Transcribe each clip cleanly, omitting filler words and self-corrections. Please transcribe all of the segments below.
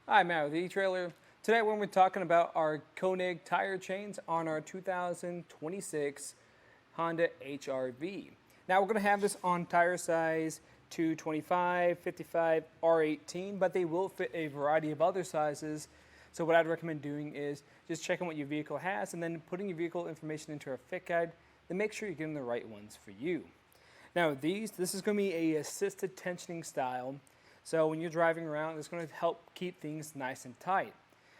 Hi, Matt with eTrailer. Today we're going to be talking about our Konig tire chains on our 2026 Honda HRV. Now we're going to have this on tire size 225, 55, R18, but they will fit a variety of other sizes. So what I'd recommend doing is just checking what your vehicle has and then putting your vehicle information into a fit guide to make sure you're getting the right ones for you. Now this is going to be a assisted tensioning style. So when you're driving around, it's going to help keep things nice and tight.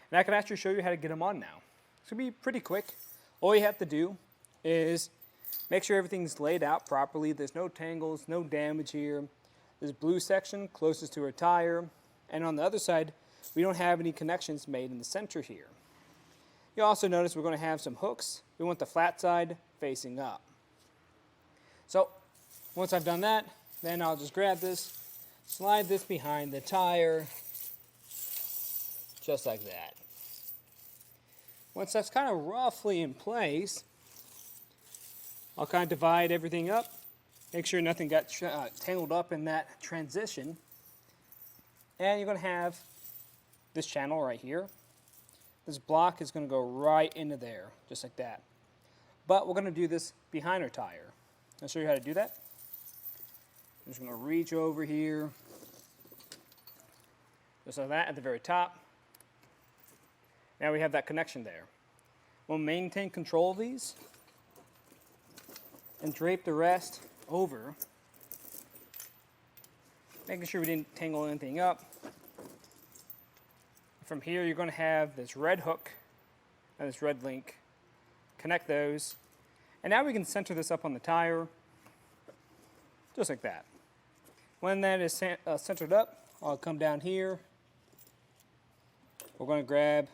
And I can actually show you how to get them on now. It's going to be pretty quick. All you have to do is make sure everything's laid out properly. There's no tangles, no damage here. This blue section closest to our tire. And on the other side, we don't have any connections made in the center here. You'll also notice we're going to have some hooks. We want the flat side facing up. So once I've done that, then I'll just grab this, slide this behind the tire, just like that. Once that's kind of roughly in place, I'll kind of divide everything up, make sure nothing got tangled up in that transition. And you're going to have this channel right here. This block is going to go right into there, just like that. But we're going to do this behind our tire. I'll show you how to do that. I'm just going to reach over here, just like that at the very top. Now we have that connection there. We'll maintain control of these and drape the rest over, making sure we didn't tangle anything up. From here you're going to have this red hook and this red link. Connect those. And now we can center this up on the tire, just like that. When that is centered up, I'll come down here. We're going to grab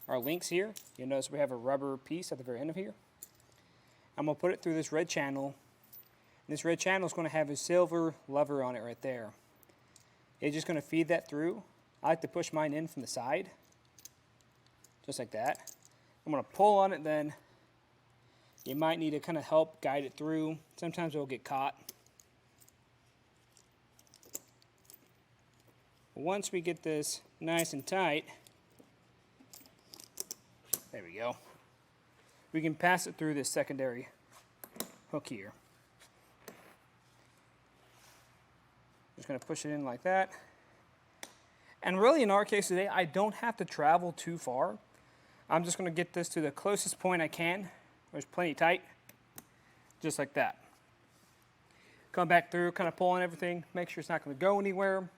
our links here. You'll notice we have a rubber piece at the very end of here. I'm going to put it through this red channel. And this red channel is going to have a silver lever on it right there. It's just going to feed that through. I like to push mine in from the side, just like that. I'm going to pull on it then. You might need to kind of help guide it through. Sometimes it will get caught. Once we get this nice and tight, there we go, we can pass it through this secondary hook here. Just going to push it in like that. And really in our case today, I don't have to travel too far. I'm just going to get this to the closest point I can, where it's plenty tight, just like that. Come back through, kind of pull on everything, make sure it's not going to go anywhere.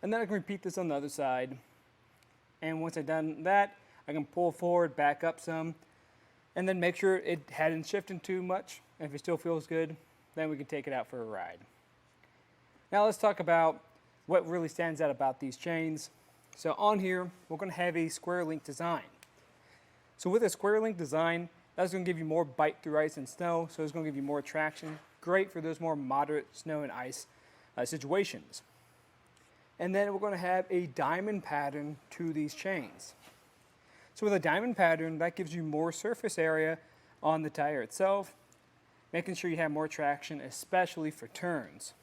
And then I can repeat this on the other side. And once I've done that, I can pull forward, back up some, and then make sure it hadn't shifted too much. And if it still feels good, then we can take it out for a ride. Now let's talk about what really stands out about these chains. So on here, we're going to have a square link design. So with a square link design, that's going to give you more bite through ice and snow, so it's going to give you more traction. Great for those more moderate snow and ice situations. And then we're going to have a diamond pattern to these chains. So with a diamond pattern, that gives you more surface area on the tire itself, making sure you have more traction, especially for turns.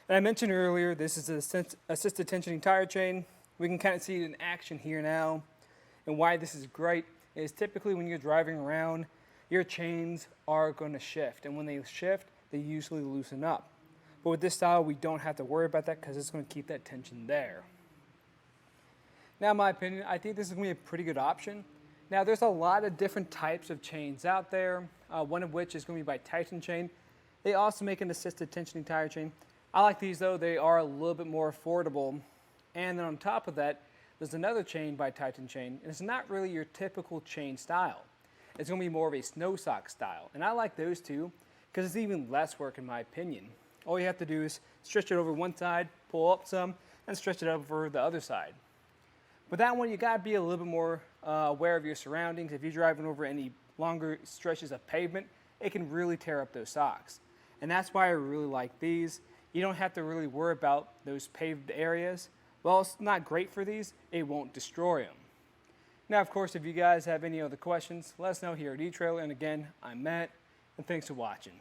And I mentioned earlier, this is an assisted tensioning tire chain. We can kind of see it in action here now. And why this is great is typically when you're driving around, your chains are going to shift. And when they shift, they usually loosen up. But with this style, we don't have to worry about that because it's going to keep that tension there. Now, in my opinion, I think this is going to be a pretty good option. Now, there's a lot of different types of chains out there, one of which is going to be by Titan Chain. They also make an assisted tensioning tire chain. I like these, though. They are a little bit more affordable. And then on top of that, there's another chain by Titan Chain, and it's not really your typical chain style. It's going to be more of a snow sock style. And I like those too because it's even less work in my opinion. All you have to do is stretch it over one side, pull up some, and stretch it over the other side. With that one, you got to be a little bit more aware of your surroundings. If you're driving over any longer stretches of pavement, it can really tear up those socks. And that's why I really like these. You don't have to really worry about those paved areas. Well, it's not great for these. It won't destroy them. Now, of course, if you guys have any other questions, let us know here at eTrailer. And again, I'm Matt, and thanks for watching.